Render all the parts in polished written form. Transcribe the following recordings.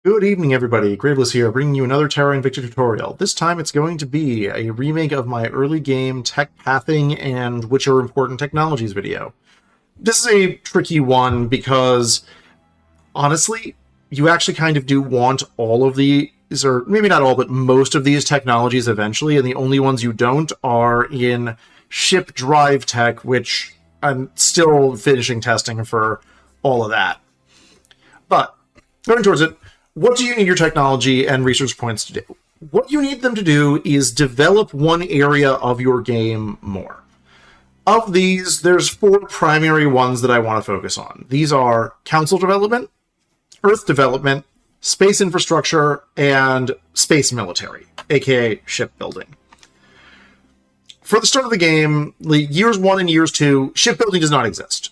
Good evening, everybody. Graveless here, bringing you another Terra Invicta tutorial. This time it's going to be a remake of my early game tech pathing and which are important technologies video. This is a tricky one because, honestly, you actually kind of do want all of these, or maybe not all, but most of these technologies eventually, and the only ones you don't are in ship drive tech, which I'm still finishing testing for all of that. But, going towards it, what do you need your technology and research points to do? What you need them to do is develop one area of your game more. Of these, there's 4 primary ones that I want to focus on. These are council development, Earth development, space infrastructure, and space military, aka shipbuilding. For the start of the game, years 1 and years 2, shipbuilding does not exist.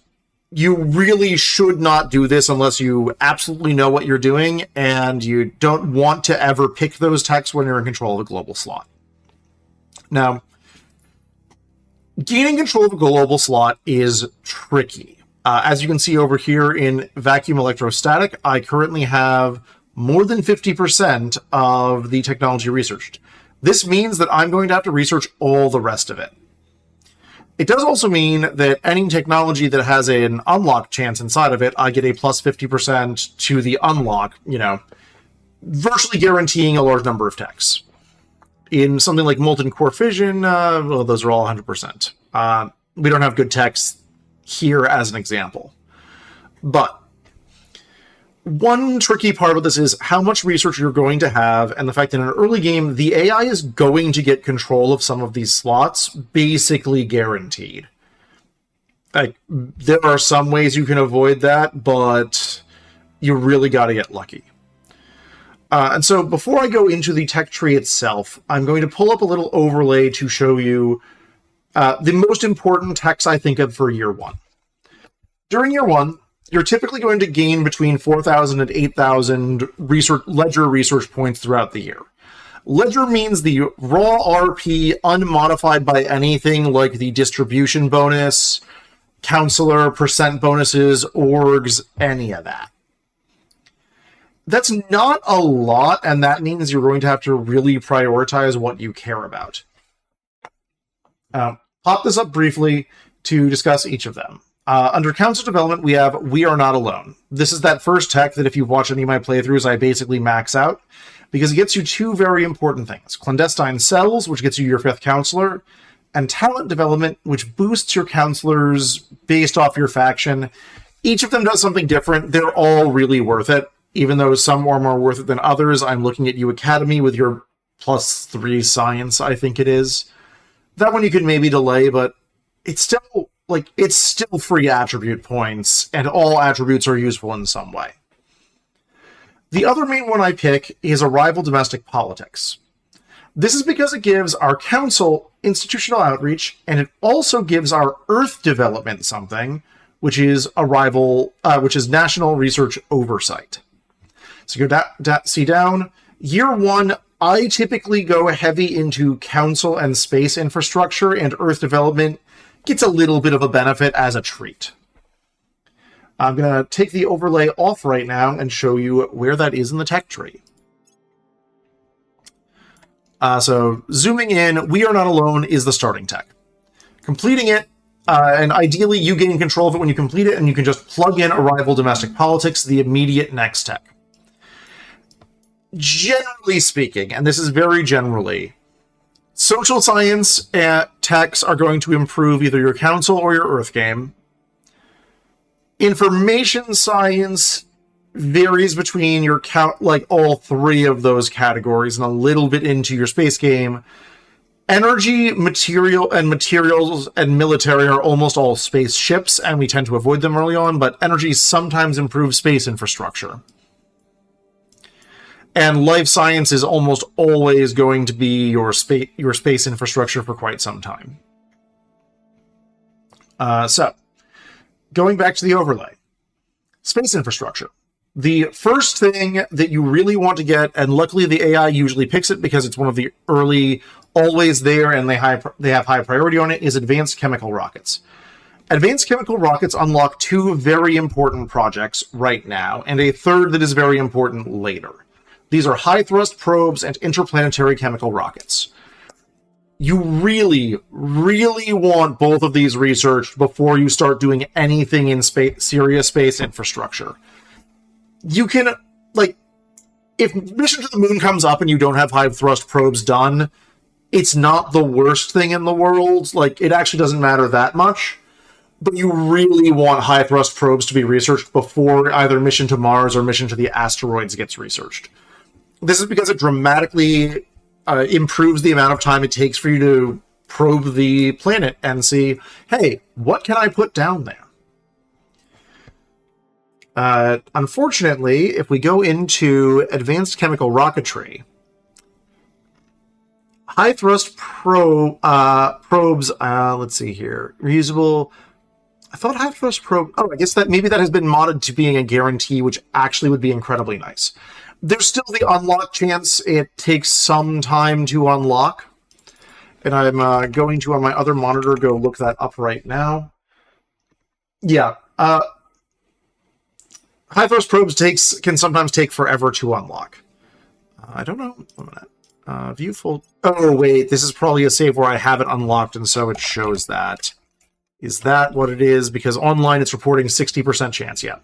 You really should not do this unless you absolutely know what you're doing and you don't want to ever pick those techs when you're in control of a global slot. Now, gaining control of a global slot is tricky. As you can see over here in vacuum electrostatic, I currently have more than 50% of the technology researched. This means that I'm going to have to research all the rest of it. It does also mean that any technology that has an unlock chance inside of it, I get a plus 50% to the unlock, virtually guaranteeing a large number of techs. In something like molten core fission, well, those are all 100%. We don't have good techs here as an example. But one tricky part about this is how much research you're going to have, and the fact that in an early game, the AI is going to get control of some of these slots, basically guaranteed. There are some ways you can avoid that, but you really got to get lucky. And so before I go into the tech tree itself, I'm going to pull up a little overlay to show you the most important techs I think of for year 1. During year 1, you're typically going to gain between 4,000 and 8,000 ledger research points throughout the year. Ledger means the raw RP unmodified by anything like the distribution bonus, counselor, percent bonuses, orgs, any of that. That's not a lot, and that means you're going to have to really prioritize what you care about. Pop this up briefly to discuss each of them. Under council development, we have We Are Not Alone. This is that first tech that if you've watched any of my playthroughs, I basically max out, because it gets you 2 very important things. Clandestine cells, which gets you your 5th counselor, and talent development, which boosts your counselors based off your faction. Each of them does something different. They're all really worth it, even though some are more worth it than others. I'm looking at you, Academy, with your +3 science, I think it is. That one you could maybe delay, but it's still free attribute points, and all attributes are useful in some way. The other main one I pick is Arrival Domestic Politics. This is because it gives our council institutional outreach, and it also gives our Earth development something, which is National Research Oversight. So go see down. Year 1, I typically go heavy into council and space infrastructure, and Earth development gets a little bit of a benefit as a treat. I'm going to take the overlay off right now and show you where that is in the tech tree. So zooming in, We Are Not Alone is the starting tech. Completing it, and ideally you gain control of it when you complete it, and you can just plug in Arrival Domestic Politics, the immediate next tech. Generally speaking, and this is very generally, social science techs are going to improve either your council or your Earth game. Information science varies between your all 3 of those categories and a little bit into your space game. Energy, materials, and military are almost all spaceships, and we tend to avoid them early on, but energy sometimes improves space infrastructure. And life science is almost always going to be your space infrastructure for quite some time. So, going back to the overlay. Space infrastructure. The first thing that you really want to get, and luckily the AI usually picks it because it's one of the early, always there, and they have high priority on it, is advanced chemical rockets. Advanced chemical rockets unlock 2 very important projects right now, and a third that is very important later. These are high-thrust probes and interplanetary chemical rockets. You really, really want both of these researched before you start doing anything in serious space infrastructure. You can, like, if Mission to the Moon comes up and you don't have high-thrust probes done, it's not the worst thing in the world. Like, it actually doesn't matter that much. But you really want high-thrust probes to be researched before either Mission to Mars or Mission to the Asteroids gets researched. This is because it dramatically improves the amount of time it takes for you to probe the planet and see, hey, what can I put down there? Unfortunately, if we go into advanced chemical rocketry, high-thrust probes, let's see here, reusable... I thought high-thrust probe... Oh, I guess that maybe that has been modded to being a guarantee, which actually would be incredibly nice. There's still the unlock chance. It takes some time to unlock. And I'm going to, on my other monitor, go look that up right now. Yeah. High-thrust probes can sometimes take forever to unlock. I don't know. 1 minute. View full... Oh, wait. This is probably a save where I have it unlocked, and so it shows that. Is that what it is? Because online it's reporting 60% chance, yeah.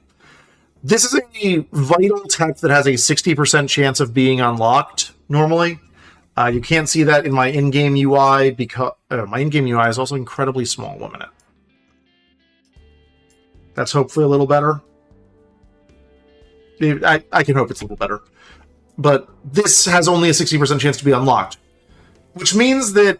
This is a vital tech that has a 60% chance of being unlocked, normally. You can't see that in my in-game UI, because my in-game UI is also incredibly small. 1 minute. That's hopefully a little better. I can hope it's a little better. But this has only a 60% chance to be unlocked. Which means that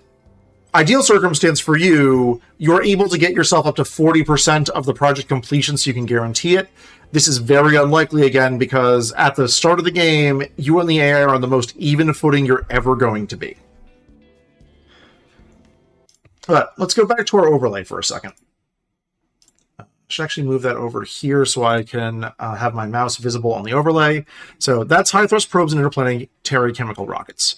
ideal circumstance for you, you're able to get yourself up to 40% of the project completion so you can guarantee it. This is very unlikely, again, because at the start of the game, you and the AI are on the most even footing you're ever going to be. But let's go back to our overlay for a second. I should actually move that over here so I can have my mouse visible on the overlay. So that's high-thrust probes and interplanetary chemical rockets.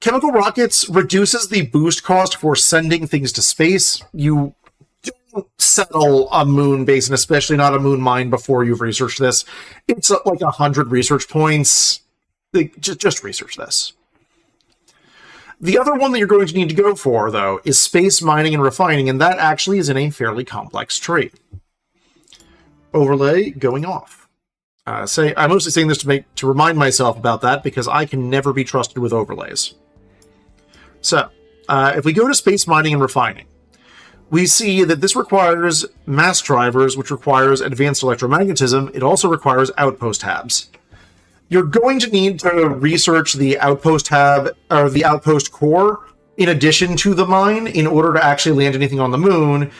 Chemical rockets reduces the boost cost for sending things to space. You don't settle a moon base, and especially not a moon mine, before you've researched this. It's like 100 research points. Just research this. The other one that you're going to need to go for, though, is space mining and refining, and that actually is in a fairly complex tree. Overlay going off. I'm mostly saying this to remind myself about that, because I can never be trusted with overlays. So, if we go to space mining and refining, we see that this requires mass drivers, which requires advanced electromagnetism. It also requires outpost habs. You're going to need to research the outpost hab, or the outpost core, in addition to the mine, in order to actually land anything on the moon.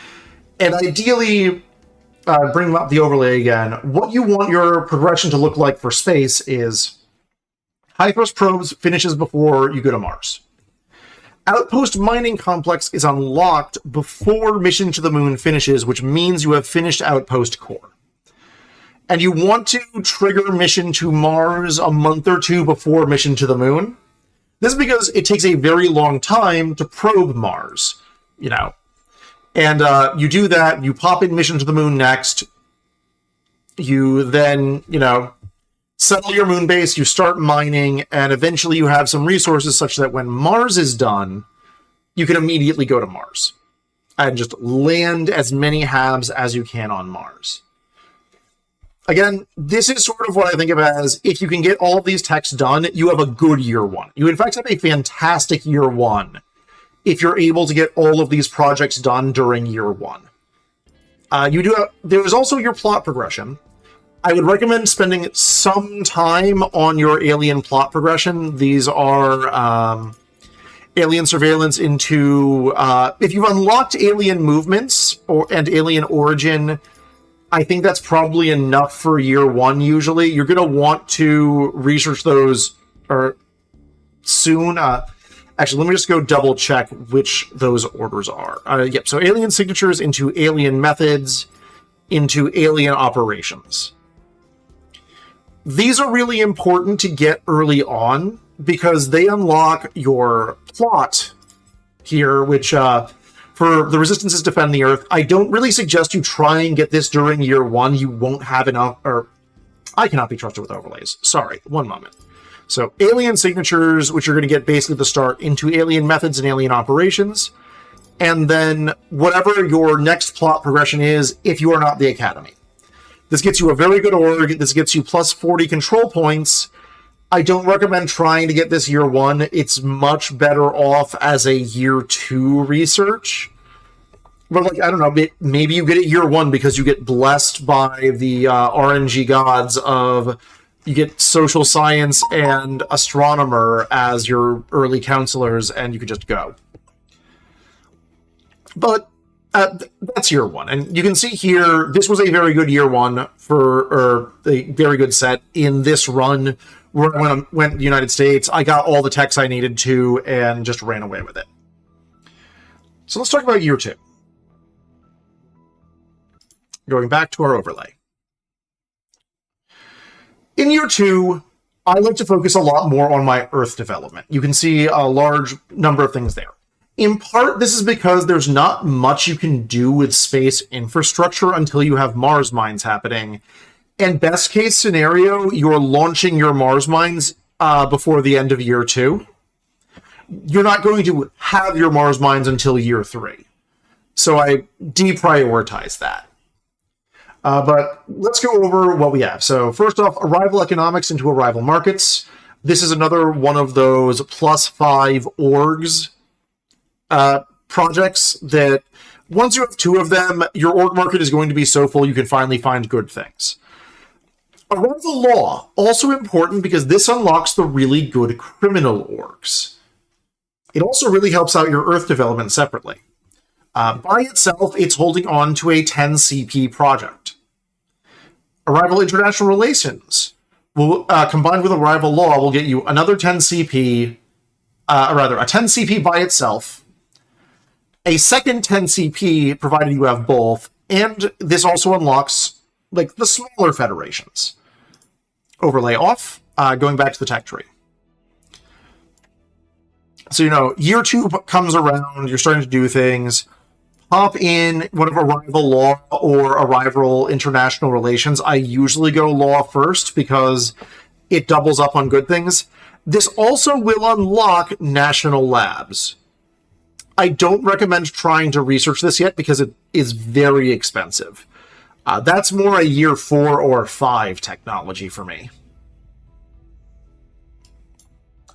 And ideally, bring up the overlay again, what you want your progression to look like for space is high-thrust probes finishes before you go to Mars. Outpost mining complex is unlocked before Mission to the Moon finishes, which means you have finished outpost core. And you want to trigger Mission to Mars a month or 2 before Mission to the Moon. This is because it takes a very long time to probe Mars, you know. And you do that, you pop in Mission to the Moon next, you then, you know, settle your moon base, you start mining, and eventually you have some resources such that when Mars is done, you can immediately go to Mars and just land as many habs as you can on Mars. Again, this is sort of what I think of as, if you can get all of these techs done, you have a good year 1. You in fact have a fantastic year 1 if you're able to get all of these projects done during year 1. There's also your plot progression. I would recommend spending some time on your alien plot progression. These are alien surveillance into... if you've unlocked alien movements and alien origin, I think that's probably enough for year 1 usually. You're going to want to research those soon. Actually, let me just go double check which those orders are. Yep, so alien signatures into alien methods into alien operations. These are really important to get early on because they unlock your plot here, which for the resistances defend the Earth. I don't really suggest you try and get this during year 1. You won't have enough, or I cannot be trusted with overlays. Sorry, one moment. So alien signatures, which you're going to get basically the start into alien methods and alien operations. And then whatever your next plot progression is, if you are not the Academy. This gets you a very good org. This gets you plus 40 control points. I don't recommend trying to get this year 1. It's much better off as a year 2 research. But, like, I don't know, maybe you get it year 1 because you get blessed by the RNG gods of, you get social science and astronomer as your early counselors, and you can just go. But that's year 1. And you can see here, this was a very good year 1 or a very good set in this run where I went to the United States. I got all the techs I needed to and just ran away with it. So let's talk about year 2. Going back to our overlay. In year 2, I like to focus a lot more on my Earth development. You can see a large number of things there. In part, this is because there's not much you can do with space infrastructure until you have Mars mines happening. And best case scenario, you're launching your Mars mines before the end of year 2. You're not going to have your Mars mines until year 3. So I deprioritize that. But let's go over what we have. So first off, arrival economics into arrival markets. This is another one of those plus 5 orgs projects that once you have 2 of them, your org market is going to be so full you can finally find good things. Arrival law, also important because this unlocks the really good criminal orgs. It also really helps out your Earth development separately. By itself, it's holding on to a 10 CP project. Arrival international relations will, combined with arrival law, will get you another 10 CP, a 10 CP by itself, a second 10 CP, provided you have both, and this also unlocks, like, the smaller federations. Overlay off, going back to the tech tree. So, you know, year 2 comes around, you're starting to do things. Pop in one of arrival law or arrival international relations. I usually go law first because it doubles up on good things. This also will unlock national labs. I don't recommend trying to research this yet because it is very expensive. That's more a year 4 or 5 technology for me.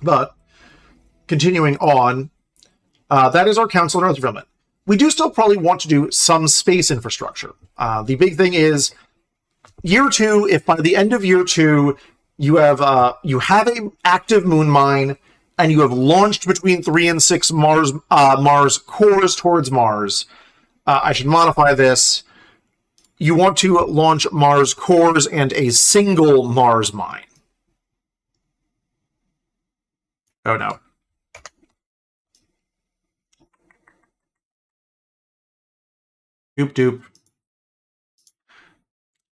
But continuing on, that is our Council on Earth Development. We do still probably want to do some space infrastructure. The big thing is year 2, if by the end of year 2 you have an active moon mine and you have launched between 3 and 6 Mars cores towards Mars, I should modify this. You want to launch Mars cores and a single Mars mine. Oh no. Doop doop.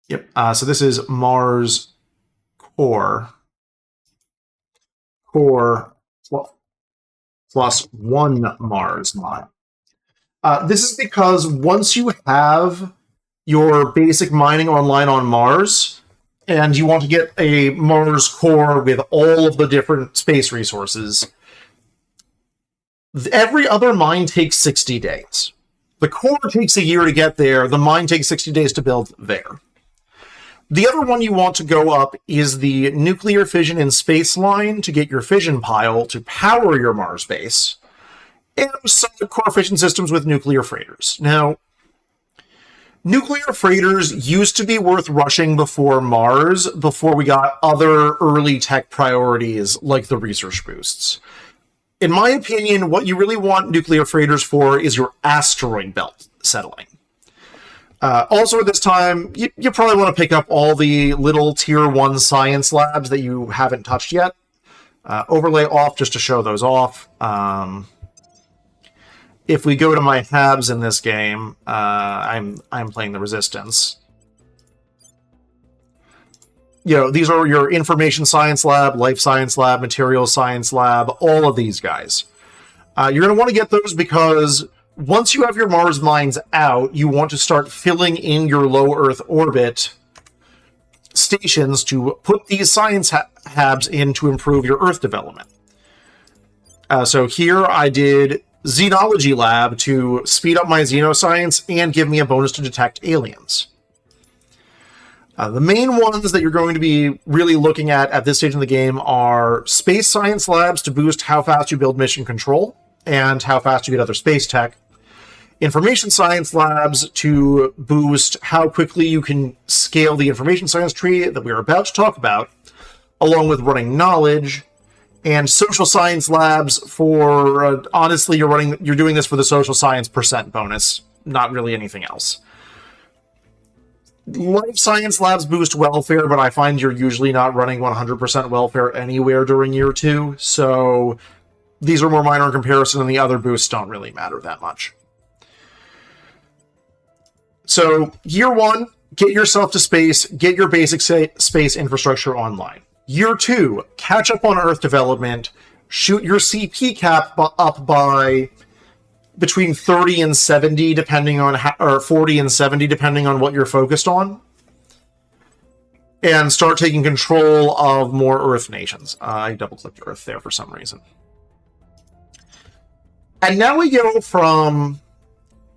Yep. So this is Mars core. Core plus 1 Mars mine. This is because once you have your basic mining online on Mars, and you want to get a Mars core with all of the different space resources, every other mine takes 60 days. The core takes a year to get there. The mine takes 60 days to build there. The other one you want to go up is the nuclear fission in space line to get your fission pile to power your Mars base, and some core fission systems with nuclear freighters. Now, nuclear freighters used to be worth rushing before Mars, before we got other early tech priorities like the research boosts. In my opinion, what you really want nuclear freighters for is your asteroid belt settling. Also at this time, you probably want to pick up all the little tier 1 science labs that you haven't touched yet. Overlay off just to show those off. If we go to my habs in this game, I'm playing the Resistance. You know, these are your information science lab, life science lab, materials science lab, all of these guys. You're going to want to get those because once you have your Mars mines out, you want to start filling in your low Earth orbit stations to put these science habs in to improve your Earth development. So here I did Xenology Lab to speed up my xenoscience and give me a bonus to detect aliens. The main ones that you're going to be really looking at this stage in the game are Space Science Labs to boost how fast you build mission control and how fast you get other space tech. Information Science Labs to boost how quickly you can scale the information science tree that we're about to talk about, along with running knowledge. And Social Science Labs for, honestly, you're doing this for the social science % bonus, not really anything else. Life Science Labs boost welfare, but I find you're usually not running 100% welfare anywhere during year 2, so these are more minor in comparison, and the other boosts don't really matter that much. So, year 1, get yourself to space, get your basic space infrastructure online. Year 2, catch up on Earth development, shoot your CP cap up by between 30 and 70, depending on or 40 and 70, depending on what you're focused on, and start taking control of more Earth nations. I double-clicked Earth there for some reason. And now we go from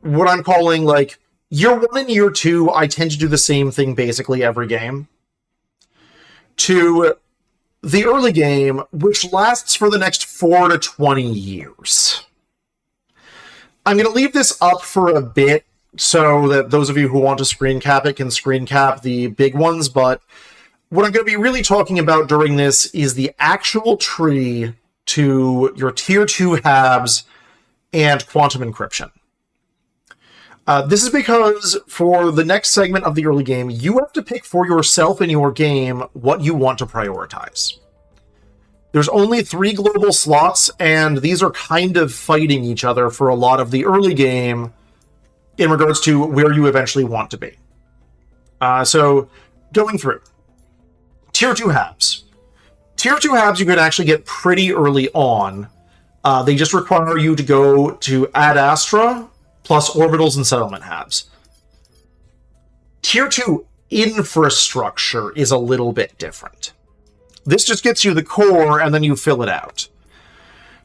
what I'm calling, like, year 1 and year 2, I tend to do the same thing basically every game, to the early game, which lasts for the next 4 to 20 years. I'm going to leave this up for a bit so that those of you who want to screen cap it can screen cap the big ones, but what I'm going to be really talking about during this is the actual tree to your tier 2 habs and quantum encryption. This is because for the next segment of the early game, you have to pick for yourself in your game what you want to prioritize. There's only 3 global slots, and these are kind of fighting each other for a lot of the early game in regards to where you eventually want to be. So, going through. Tier 2 habs. Tier 2 habs you can actually get pretty early on. They just require you to go to Ad Astra, plus orbitals and settlement habs. Tier 2 infrastructure is a little bit different. This just gets you the core, and then you fill it out.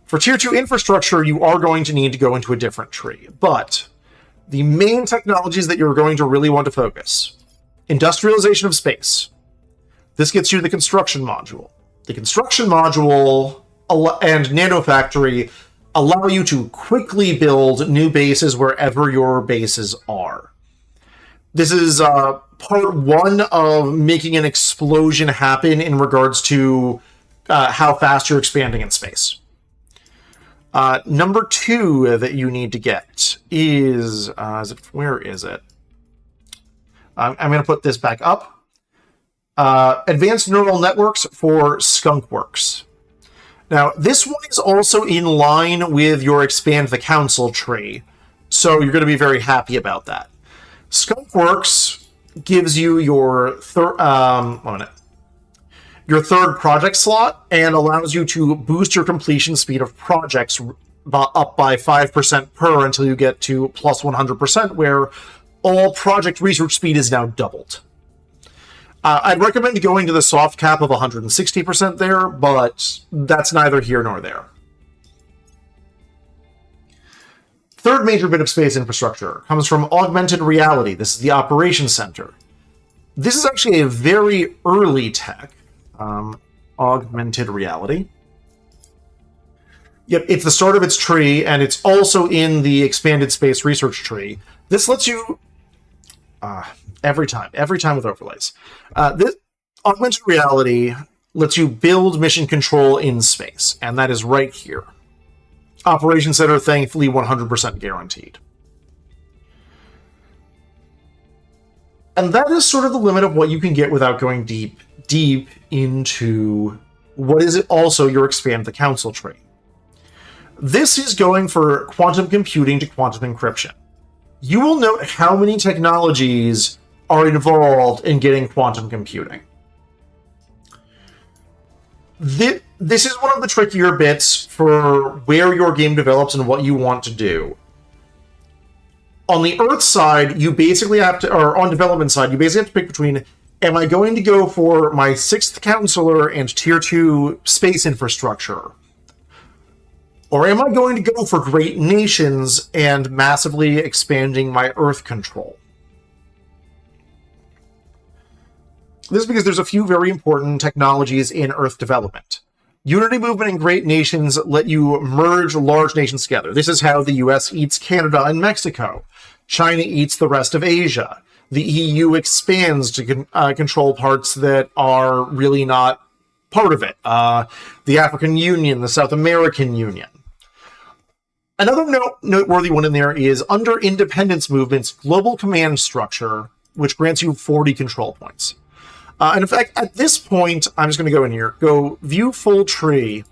For Tier 2 infrastructure, you are going to need to go into a different tree, but the main technologies that you're going to really want to focus. Industrialization of space. This gets you the construction module. The construction module and nanofactory allow you to quickly build new bases wherever your bases are. This is part 1 of making an explosion happen in regards to how fast you're expanding in space. Number 2 that you need to get is where is it? I'm going to put this back up. Advanced neural networks for skunkworks. Now, this one is also in line with your expand the council tree, so you're going to be very happy about that. Skunkworks gives you your third project slot and allows you to boost your completion speed of projects up by 5% per until you get to plus 100%, where all project research speed is now doubled. I'd recommend going to the soft cap of 160% there, but that's neither here nor there. Third major bit of space infrastructure comes from augmented reality. This is the operations center. This is actually a very early tech, augmented reality. Yep, it's the start of its tree, and it's also in the expanded space research tree. This lets you... every time with overlays. This augmented reality lets you build mission control in space, and that is right here. Operations Center, thankfully, 100% guaranteed. And that is sort of the limit of what you can get without going deep into what is also your expand the council tree. This is going for quantum computing to quantum encryption. You will note how many technologies are involved in getting quantum computing. This is one of the trickier bits for where your game develops and what you want to do. On the Earth side, you basically have to, or on development side, you basically have to pick between, am I going to go for my 6th counselor and tier 2 space infrastructure? Or am I going to go for great nations and massively expanding my Earth control? This is because there's a few very important technologies in Earth development. Unity movement and great nations let you merge large nations together. This is how the US eats Canada and Mexico. China eats the rest of Asia. The EU expands to control parts that are really not part of it. The African Union, the South American Union. Another noteworthy one in there is under independence movements, global command structure, which grants you 40 control points. And in fact, at this point, I'm just going to go in here, go view full tree,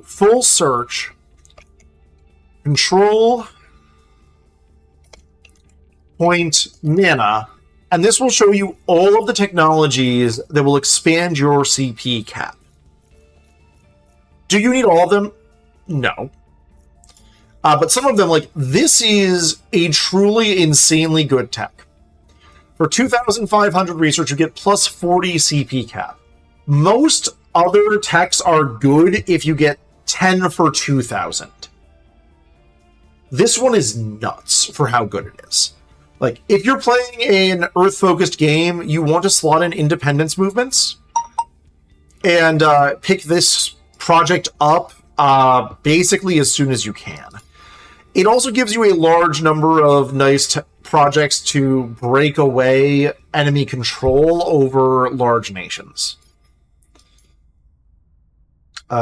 full search, control point mana, and this will show you all of the technologies that will expand your CP cap. Do you need all of them? No. But some of them, like, this is a truly insanely good tech. For 2,500 research, you get plus 40 CP cap. Most other techs are good if you get 10 for 2,000. This one is nuts for how good it is. Like, if you're playing an Earth-focused game, you want to slot in independence movements and pick this project up basically as soon as you can. It also gives you a large number of nice projects to break away enemy control over large nations.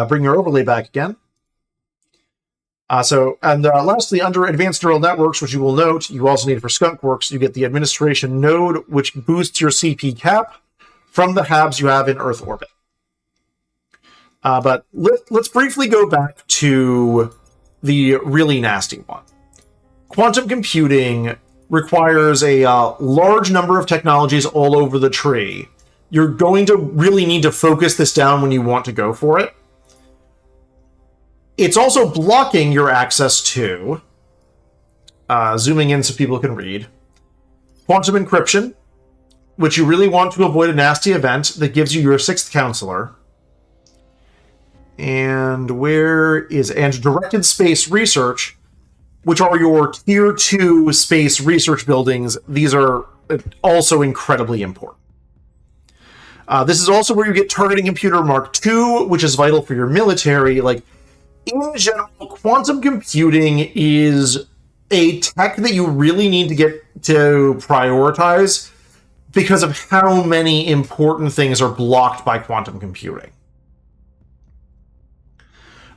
Bring your overlay back again. Lastly, under Advanced Neural Networks, which you will note, you also need for Skunkworks, you get the Administration node, which boosts your CP cap from the HABs you have in Earth orbit. But let's briefly go back to the really nasty one. Quantum computing requires a large number of technologies all over the tree. You're going to really need to focus this down when you want to go for it. It's also blocking your access to, zooming in so people can read, quantum encryption, which you really want to avoid a nasty event that gives you your 6th counselor. And directed space research, which are your tier 2 space research buildings. These are also incredibly important. This is also where you get targeting computer Mark II, which is vital for your military. Like, in general, quantum computing is a tech that you really need to get to prioritize because of how many important things are blocked by quantum computing.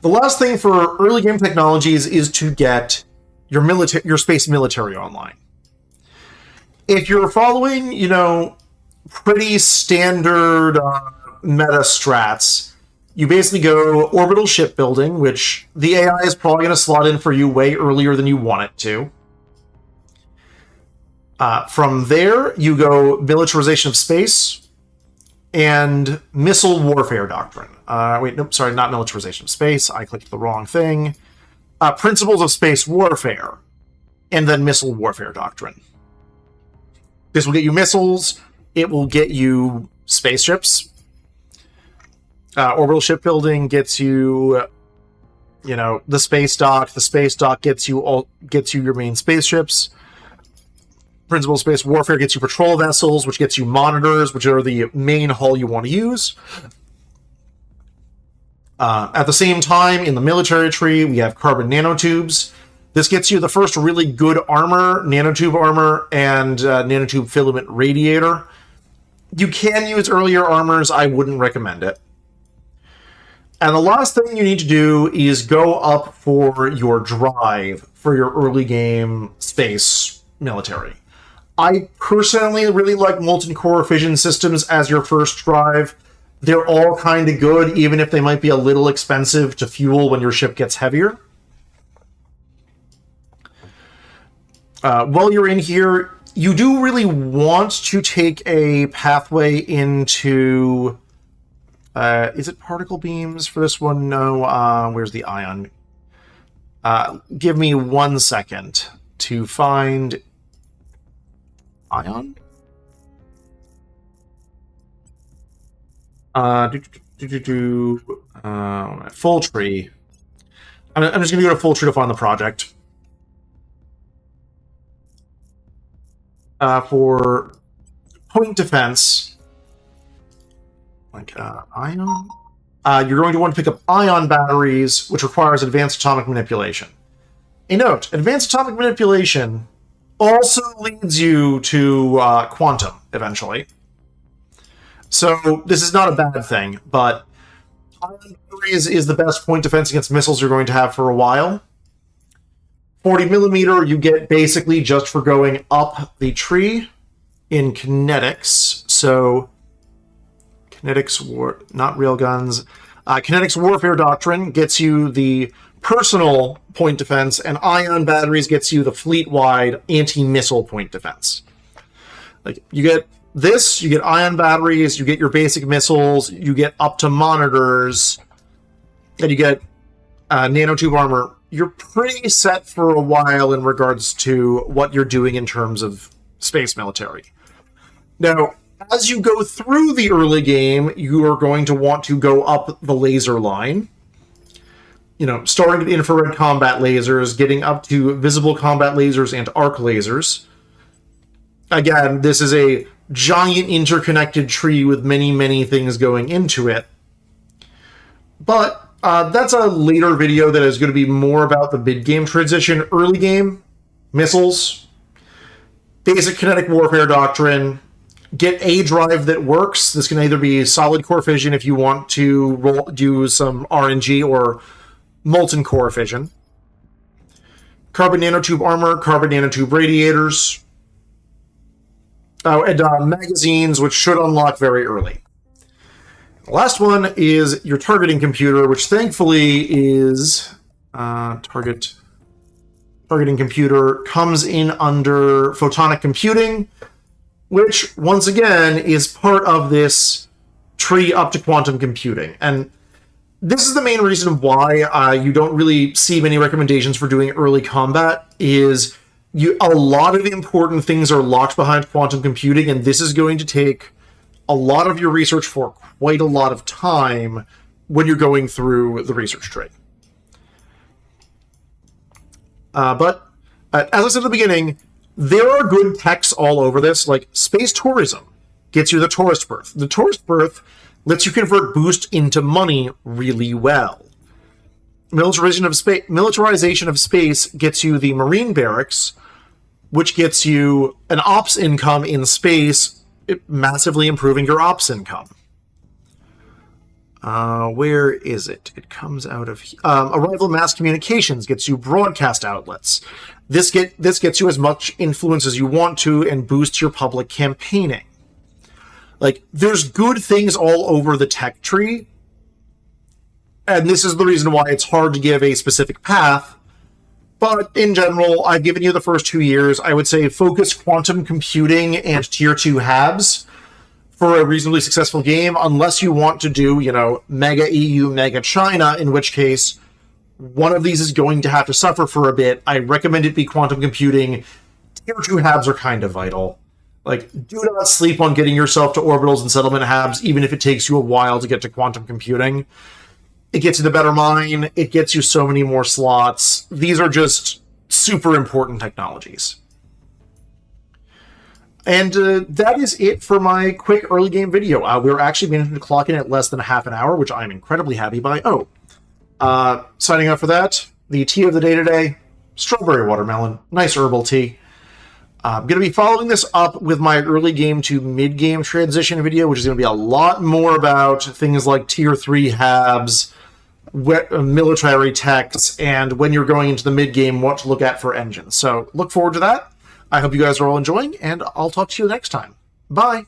The last thing for early game technologies is to get your space military online. If you're following, pretty standard meta strats, you basically go orbital shipbuilding, which the AI is probably going to slot in for you way earlier than you want it to. From there, you go militarization of space and missile warfare doctrine. Not militarization of space. I clicked the wrong thing. Principles of space warfare, and then missile warfare doctrine. This will get you missiles. It will get you spaceships. Orbital shipbuilding gets you, the space dock. The space dock gets you your main spaceships. Principal space warfare gets you patrol vessels, which gets you monitors, which are the main hull you want to use. At the same time, in the military tree, we have carbon nanotubes. This gets you the first really good armor, nanotube armor, and nanotube filament radiator. You can use earlier armors. I wouldn't recommend it. And the last thing you need to do is go up for your drive for your early game space military. I personally really like molten core fission systems as your first drive. They're all kind of good, even if they might be a little expensive to fuel when your ship gets heavier. While you're in here, you do really want to take a pathway into... is it particle beams for this one? No. Where's the ion? Give me 1 second to find ion. Full tree. I'm just going to go to full tree to find the project. For point defense, like ion, you're going to want to pick up ion batteries, which requires advanced atomic manipulation. A note, advanced atomic manipulation also leads you to quantum, eventually. So this is not a bad thing, but ion batteries is the best point defense against missiles you're going to have for a while. 40 millimeter you get basically just for going up the tree in kinetics. So kinetics not railguns. Kinetics warfare doctrine gets you the personal point defense, and ion batteries gets you the fleet-wide anti-missile point defense. Like, you get this, you get ion batteries, you get your basic missiles, you get up to monitors, and you get nanotube armor. You're pretty set for a while in regards to what you're doing in terms of space military. Now, as you go through the early game, you are going to want to go up the laser line. You know, starting with infrared combat lasers, getting up to visible combat lasers and arc lasers. Again, this is a giant interconnected tree with many, many things going into it. But that's a later video that is going to be more about the mid-game transition. Early game, missiles, basic kinetic warfare doctrine, get a drive that works. This can either be solid core fission if you want to use some RNG, or molten core fission. Carbon nanotube armor, carbon nanotube radiators. Oh, and magazines, which should unlock very early. The last one is your targeting computer, which thankfully is targeting computer comes in under photonic computing, which once again is part of this tree up to quantum computing. And this is the main reason why you don't really see many recommendations for doing early combat, is a lot of important things are locked behind quantum computing, and this is going to take a lot of your research for quite a lot of time when you're going through the research tree. But as I said at the beginning, there are good techs all over this, like space tourism gets you the tourist berth. The tourist berth lets you convert boost into money really well. Militarization of space gets you the marine barracks, which gets you an ops income in space, massively improving your ops income. Where is it? It comes out of Arrival Mass Communications gets you broadcast outlets. This gets you as much influence as you want to and boosts your public campaigning. Like, there's good things all over the tech tree, and this is the reason why it's hard to give a specific path. But in general, I've given you the first 2 years. I would say focus quantum computing and tier 2 HABs for a reasonably successful game, unless you want to do, you know, mega EU, mega China, in which case one of these is going to have to suffer for a bit. I recommend it be quantum computing. Tier 2 HABs are kind of vital. Like, do not sleep on getting yourself to orbitals and settlement HABs, even if it takes you a while to get to quantum computing. It gets you the better mine. It gets you so many more slots. These are just super important technologies. And that is it for my quick early game video. We're actually managing to clock in at less than half an hour, which I'm incredibly happy by. Signing up for that, the tea of the day today, strawberry watermelon. Nice herbal tea. I'm going to be following this up with my early game to mid-game transition video, which is going to be a lot more about things like tier 3 HABs, military techs, and when you're going into the mid-game, what to look at for engines. So look forward to that. I hope you guys are all enjoying, and I'll talk to you next time. Bye!